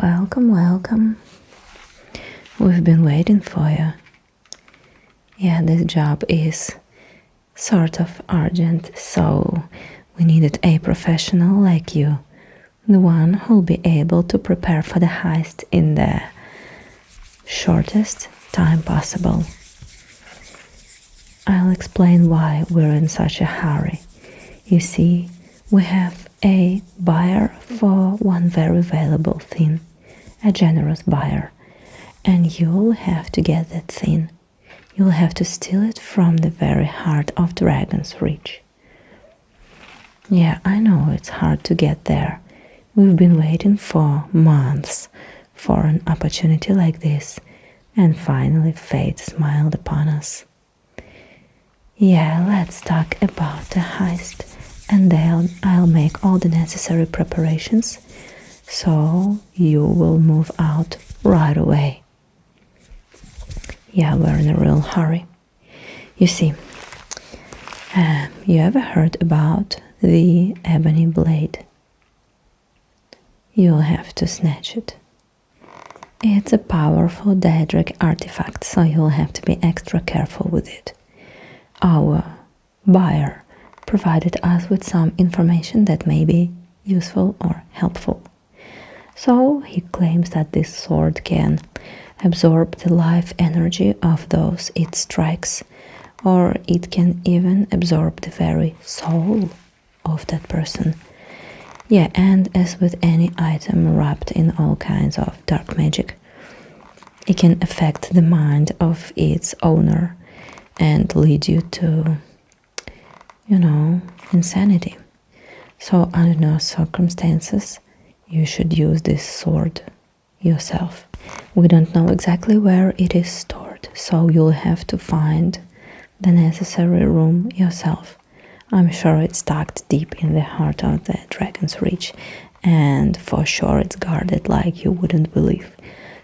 Welcome, welcome. We've been waiting for you. Yeah, this job is sort of urgent, so we needed a professional like you, the one who'll be able to prepare for the heist in the shortest time possible. I'll explain why we're in such a hurry. You see, we have a buyer for one very valuable thing, a generous buyer, and you'll have to get that thing. You'll have to steal it from the very heart of Dragon's Reach. Yeah, I know it's hard to get there. We've been waiting for months for an opportunity like this, and finally fate smiled upon us. Yeah, let's talk about the heist, and then I'll make all the necessary preparations so you will move out right away. Yeah, we're in a real hurry. You see, you ever heard about the ebony blade? You'll have to snatch it. It's a powerful Daedric artifact, so you'll have to be extra careful with it. Our buyer provided us with some information that may be useful or helpful. So he claims that this sword can absorb the life energy of those it strikes, or it can even absorb the very soul of that person. Yeah, and as with any item wrapped in all kinds of dark magic, it can affect the mind of its owner and lead you to, insanity. So under no circumstances you should use this sword yourself. We don't know exactly where it is stored, so you'll have to find the necessary room yourself. I'm sure it's tucked deep in the heart of the Dragon's Reach, and for sure it's guarded like you wouldn't believe.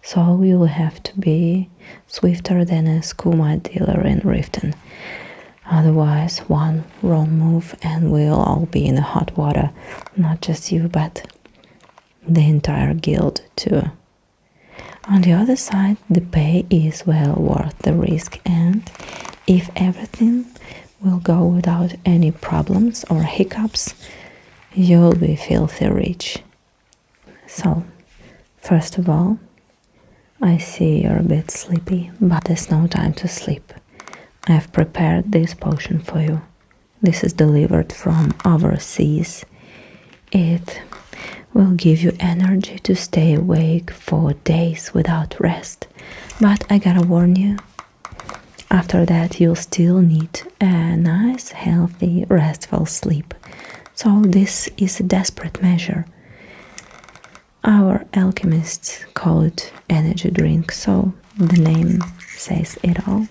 So you'll have to be swifter than a skooma dealer in Riften. Otherwise, one wrong move and we'll all be in the hot water. Not just you, but the entire guild too. On the other side, the pay is well worth the risk, and if everything will go without any problems or hiccups, you'll be filthy rich. So, first of all, I see you're a bit sleepy, but there's no time to sleep. I've prepared this potion for you. This is delivered from overseas. It will give you energy to stay awake for days without rest. But I gotta warn you, after that you'll still need a nice, healthy, restful sleep. So this is a desperate measure. Our alchemists call it energy drink, so the name says it all.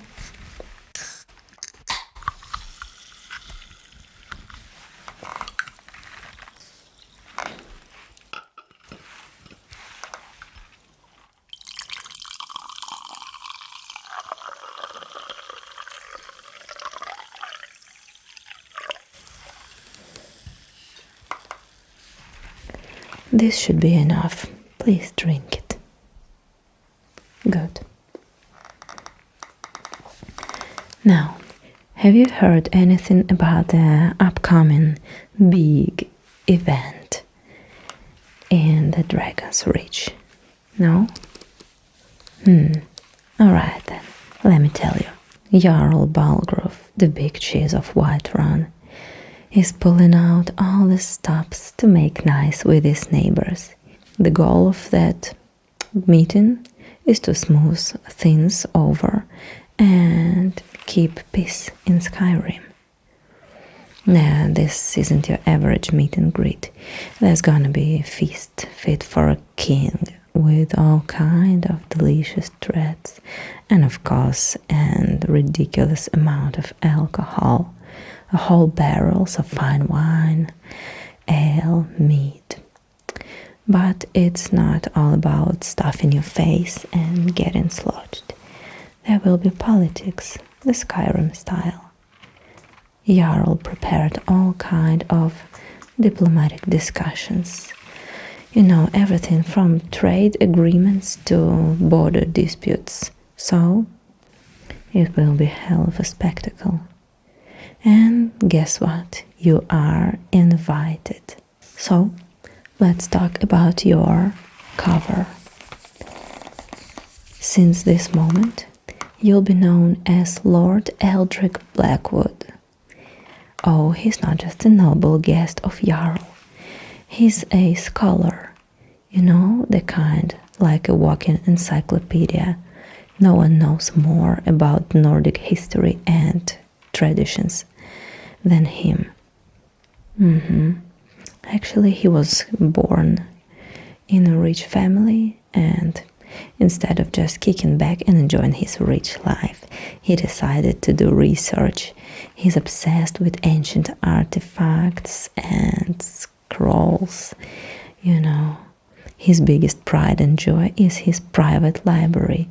This should be enough. Please drink it. Good. Now, have you heard anything about the upcoming big event in the Dragon's Reach? No? Alright then, let me tell you. Jarl Balgrove, the big cheese of Whiterun, is pulling out all the stops to make nice with his neighbors. The goal of that meeting is to smooth things over and keep peace in Skyrim. Now, this isn't your average meet and greet. There's gonna be a feast fit for a king with all kind of delicious treats and of course a ridiculous amount of alcohol. Whole barrels of fine wine, ale, meat. But it's not all about stuffing your face and getting sloshed. There will be politics, the Skyrim style. Jarl prepared all kind of diplomatic discussions. You know, everything from trade agreements to border disputes. So, it will be hell of a spectacle. And guess what? You are invited. So, let's talk about your cover. Since this moment, you'll be known as Lord Eldrick Blackwood. Oh, he's not just a noble guest of Jarl. He's a scholar. You know, the kind like a walking encyclopedia. No one knows more about Nordic history and traditions than him. Actually, he was born in a rich family, and instead of just kicking back and enjoying his rich life, he decided to do research. He's obsessed with ancient artifacts and scrolls. You know, his biggest pride and joy is his private library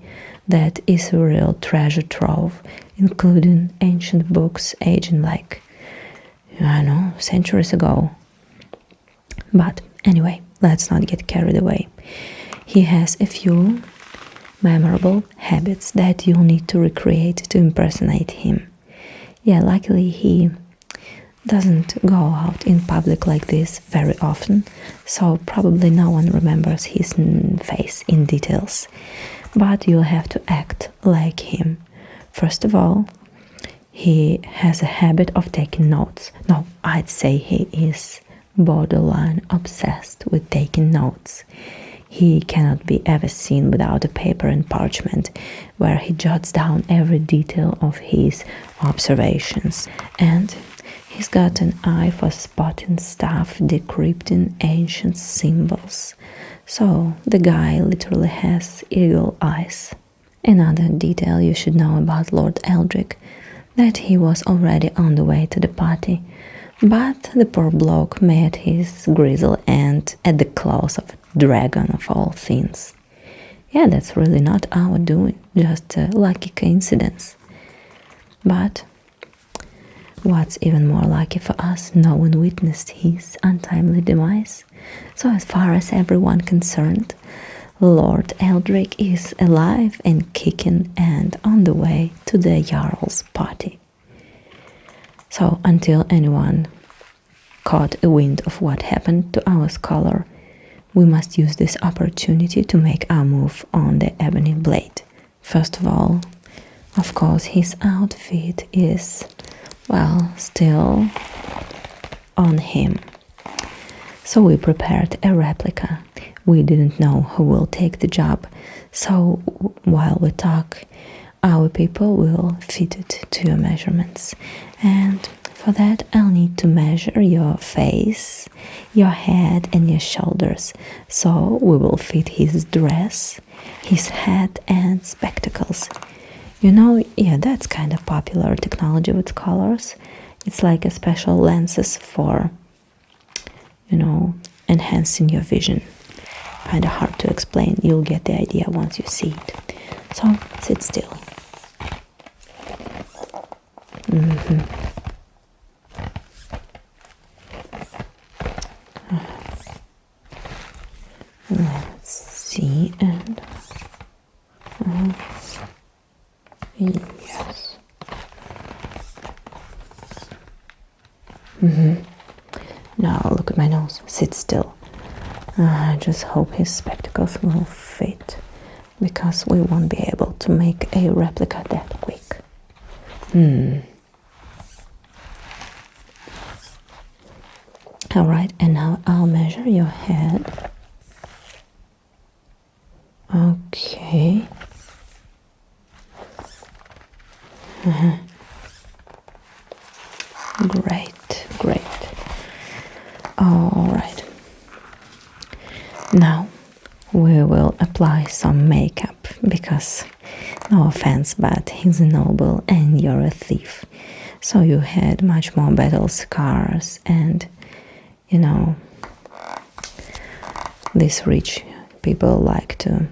that is a real treasure trove, including ancient books aging like, I don't know, centuries ago. But anyway, let's not get carried away. He has a few memorable habits that you'll need to recreate to impersonate him. Yeah, luckily he doesn't go out in public like this very often, so probably no one remembers his face in details. But you'll have to act like him. First of all, he has a habit of taking notes. No, I'd say he is borderline obsessed with taking notes. He cannot be ever seen without a paper and parchment where he jots down every detail of his observations. And he's got an eye for spotting stuff, decrypting ancient symbols. So the guy literally has eagle eyes. Another detail you should know about Lord Eldrick, that he was already on the way to the party, but the poor bloke met his grizzle end at the claws of a dragon of all things. Yeah, that's really not our doing, just a lucky coincidence. But what's even more lucky for us, no one witnessed his untimely demise. So as far as everyone concerned, Lord Eldrick is alive and kicking and on the way to the Jarl's party. So until anyone caught a wind of what happened to our scholar, we must use this opportunity to make our move on the Ebony Blade. First of all, of course, his outfit is, well, still on him. So we prepared a replica. We didn't know who will take the job, so while we talk, our people will fit it to your measurements. And for that, I'll need to measure your face, your head, and your shoulders. So we will fit his dress, his hat, and spectacles. You know, yeah, that's kind of popular technology with scholars. It's like a special lenses for, you know, enhancing your vision. Kind of hard to explain. You'll get the idea once you see it. So sit still. Let's see, and yes. Now look at my nose. Sit still. I just hope his spectacles will fit, because we won't be able to make a replica that quick. Alright, and now I'll measure your head. Okay. Great, great. Alright. Now we will apply some makeup, because, no offense, but he's a noble and you're a thief. So you had much more battle scars, and, you know, these rich people like to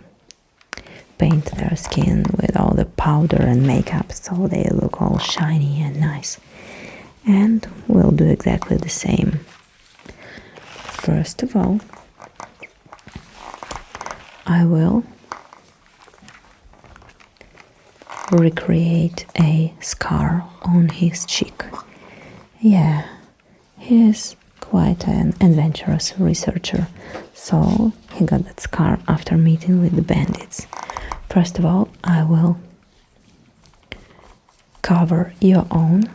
paint their skin with all the powder and makeup so they look all shiny and nice. And we'll do exactly the same. First of all, I will recreate a scar on his cheek. Yeah, he is quite an adventurous researcher, so he got that scar after meeting with the bandits. First of all, I will cover your own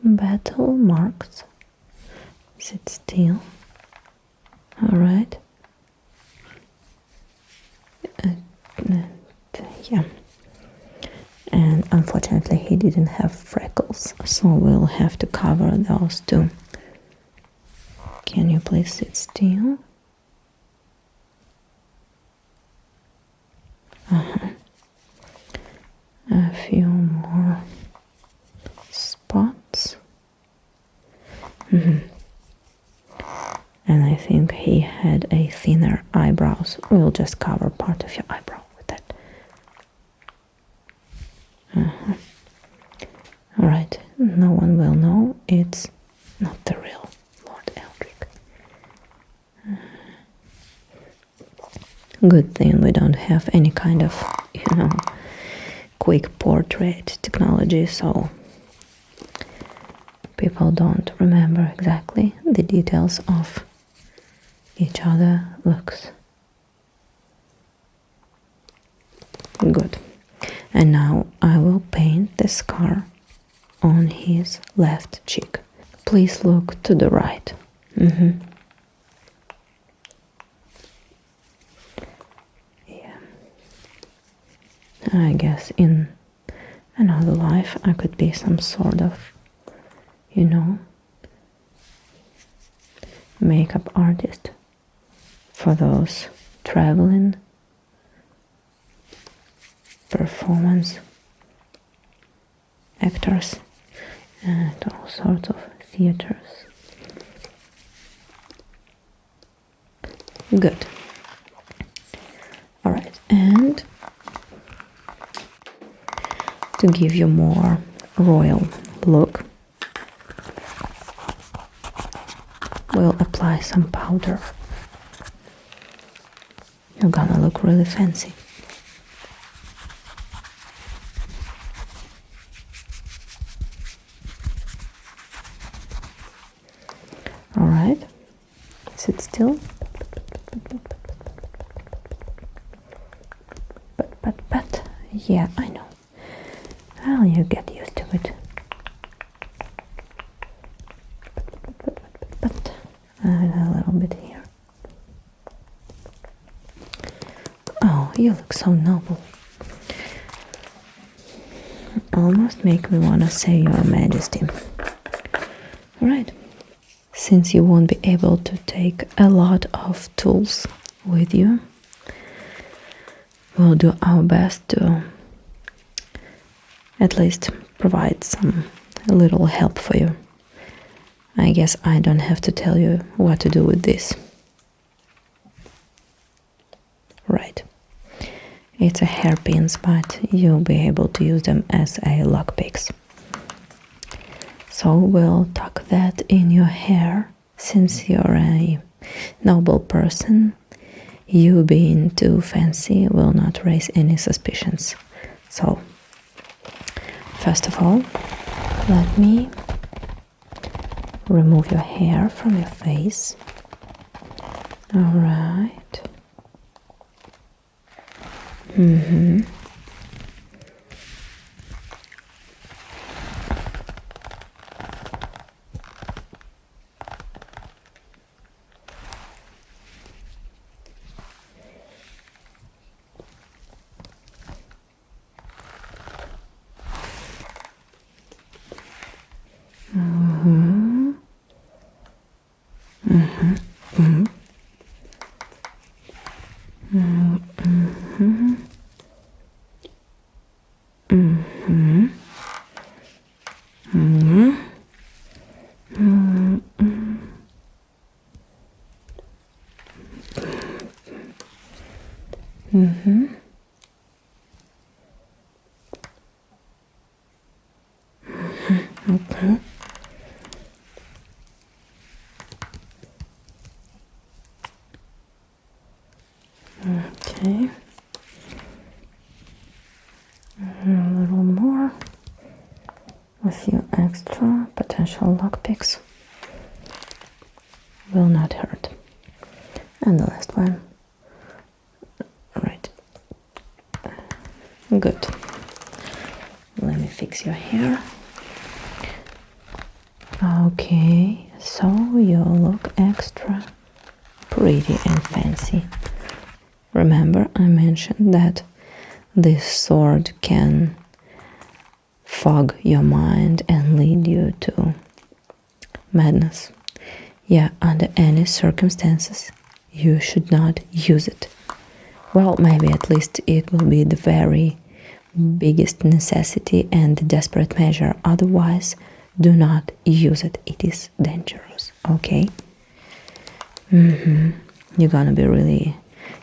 battle marks. Sit still. Alright. Yeah. And unfortunately he didn't have freckles, so we'll have to cover those too. Can you please sit still? A few more spots. And I think he had a thinner eyebrows. We'll just cover part of your eyebrow with that. Alright, no one will know it's not the real Lord Eldrick. Good thing we don't have any kind of, quick portrait technology, so people don't remember exactly the details of each other looks. Good. And now I will paint the scar on his left cheek. Please look to the right. Yeah. I guess in another life I could be some sort of, makeup artist for those traveling performance actors and all sorts of theaters. Good. Alright, and to give you more royal look, we'll apply some powder. You're gonna look really fancy. Alright, sit still. But, yeah, I know. Well, you get used to it. But, a little bit here. Oh, you look so noble. Almost make me wanna say Your Majesty. Alright. Since you won't be able to take a lot of tools with you, we'll do our best to at least provide some little help for you. I guess I don't have to tell you what to do with this. Right. It's a hairpins, but you'll be able to use them as a lockpicks. So we'll tuck that in your hair. Since you're a noble person, you being too fancy will not raise any suspicions. So, first of all, let me remove your hair from your face. Alright. Okay. extra potential lockpicks will not hurt. And the last one. Right. Good. Let me fix your hair. Okay, so you look extra pretty and fancy. Remember, I mentioned that this sword can fog your mind and lead you to madness. Yeah, under any circumstances, you should not use it. Well, maybe at least it will be the very biggest necessity and the desperate measure. Otherwise, do not use it. It is dangerous, okay? You're gonna be really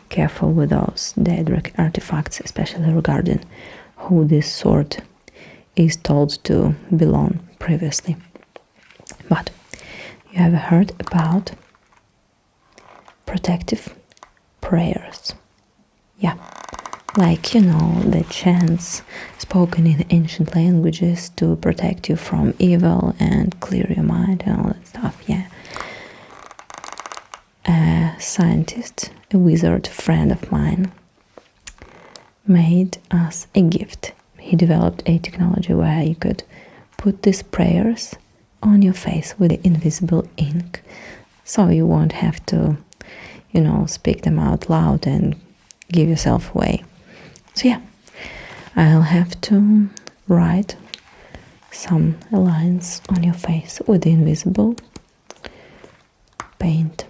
careful with those dead artifacts, especially regarding who this sword is told to belong previously. But you have heard about protective prayers. Yeah, like, you know, the chants spoken in ancient languages to protect you from evil and clear your mind and all that stuff. Yeah. A scientist, a wizard friend of mine, made us a gift. He developed a technology where you could put these prayers on your face with the invisible ink, so you won't have to, you know, speak them out loud and give yourself away. So yeah, I'll have to write some lines on your face with the invisible paint.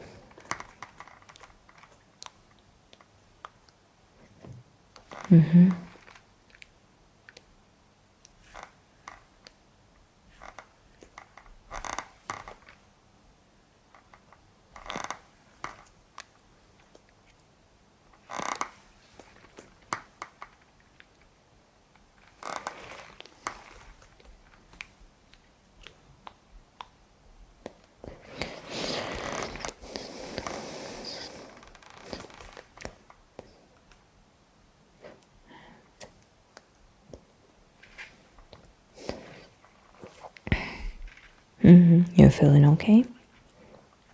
You're feeling okay?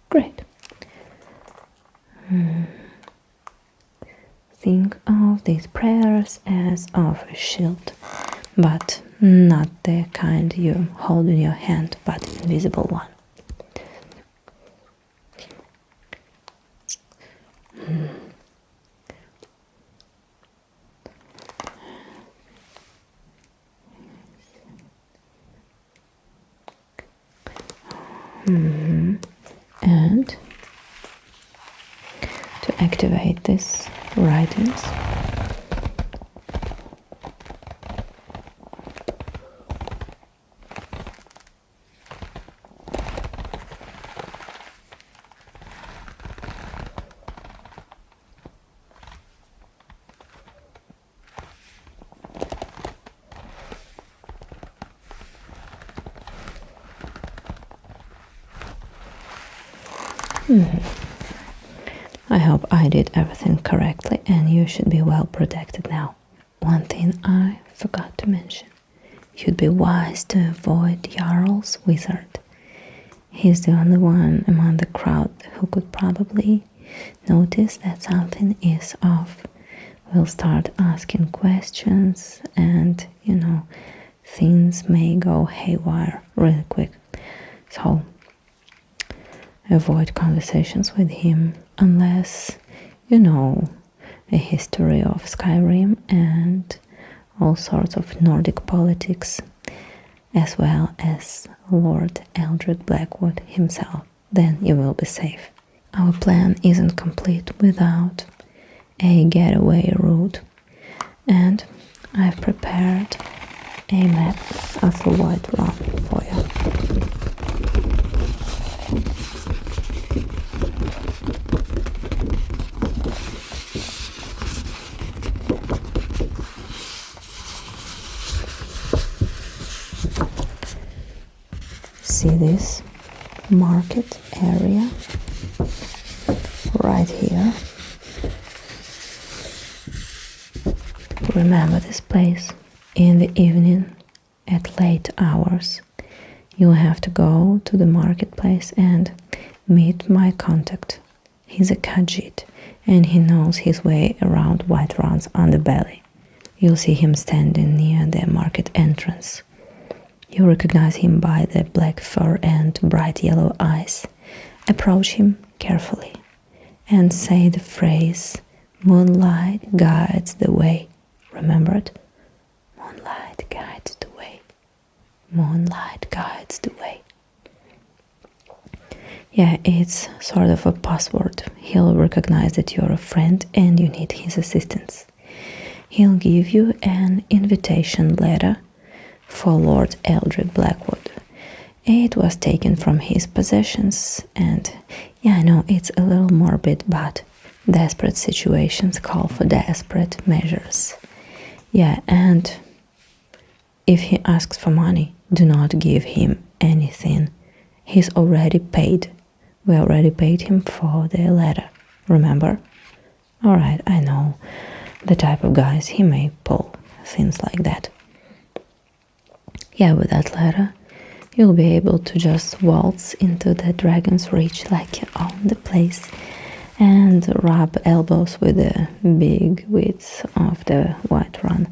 Great. Think of these prayers as of a shield, but not the kind you hold in your hand, but invisible one. And to activate these writings, I hope I did everything correctly and you should be well protected now. One thing I forgot to mention. You'd be wise to avoid Jarl's wizard. He's the only one among the crowd who could probably notice that something is off. We'll start asking questions and, you know, things may go haywire really quick. So avoid conversations with him unless you know a history of Skyrim and all sorts of Nordic politics, as well as Lord Eldrick Blackwood himself. Then you will be safe. Our plan isn't complete without a getaway route, and I've prepared a map of the White Rock for you. See this market area right here? Remember this place. In the evening, at late hours, You'll have to go to the marketplace and meet my contact. He's a Khajiit, and he knows his way around white runs underbelly. You'll see him standing near the market entrance. You recognize him by the black fur and bright yellow eyes. Approach him carefully and say the phrase, "Moonlight guides the way." Remember it? Moonlight guides the way. Moonlight guides the way. Yeah, it's sort of a password. He'll recognize that you're a friend and you need his assistance. He'll give you an invitation letter for Lord Eldred Blackwood. It was taken from his possessions, and yeah, I know it's a little morbid, but desperate situations call for desperate measures. Yeah, and if he asks for money, do not give him anything. He's already paid. We already paid him for the letter, remember? Alright, I know the type of guys he may pull things like that. Yeah, with that letter, you'll be able to just waltz into the Dragon's Reach like you own the place and rub elbows with the big width of the White Run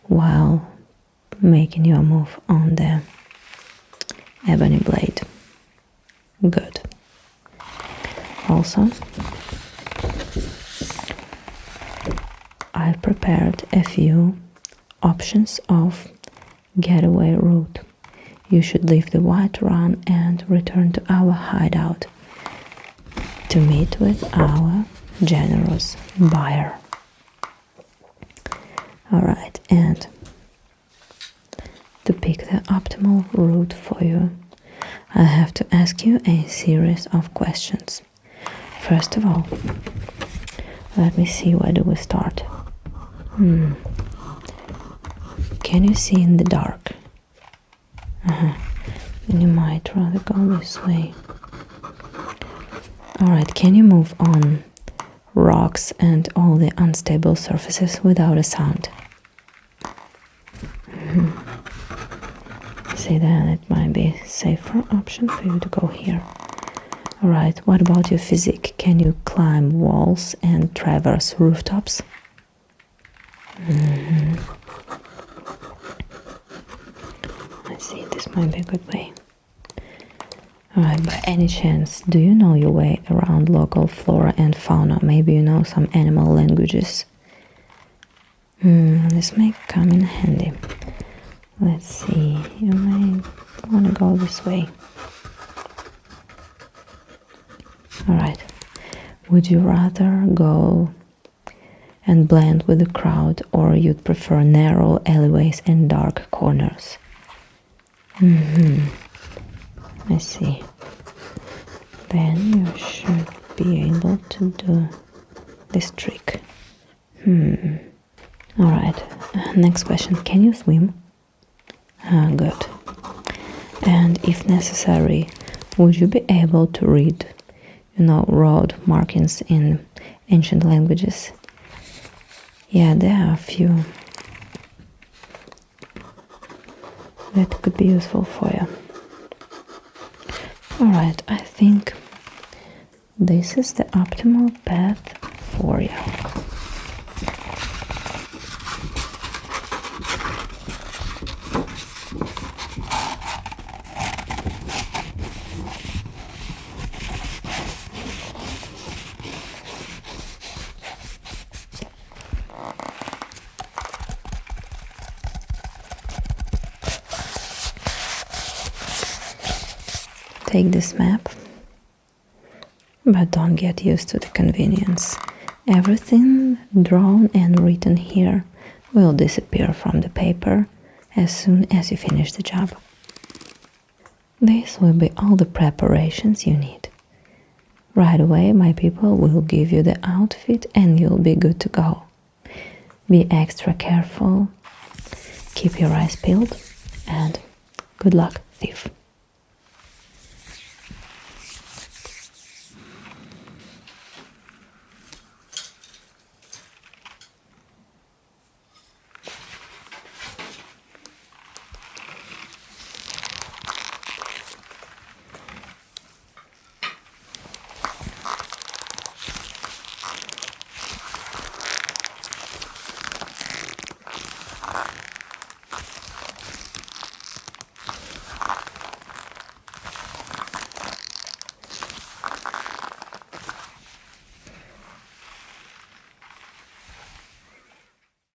while making your move on the Ebony Blade. Good. Also, I've prepared a few options of getaway route. You should leave the White Run and return to our hideout to meet with our generous buyer. Alright, and to pick the optimal route for you, I have to ask you a series of questions. First of all, let me see, where do we start? Can you see in the dark? Then you might rather go this way. Alright, can you move on rocks and all the unstable surfaces without a sound? See, then it might be a safer option for you to go here. Alright, what about your physique? Can you climb walls and traverse rooftops? I see, this might be a good way. Alright, by any chance, do you know your way around local flora and fauna? Maybe you know some animal languages. This may come in handy. Let's see, you may want to go this way. Alright, would you rather go and blend with the crowd, or you'd prefer narrow alleyways and dark corners? I see. Then you should be able to do this trick. Alright, next question. Can you swim? Good. And if necessary, would you be able to read, road markings in ancient languages? Yeah, there are a few that could be useful for you. Alright, I think this is the optimal path for you. Take this map, but don't get used to the convenience. Everything drawn and written here will disappear from the paper as soon as you finish the job. This will be all the preparations you need. Right away, my people will give you the outfit and you'll be good to go. Be extra careful, keep your eyes peeled, and good luck, thief.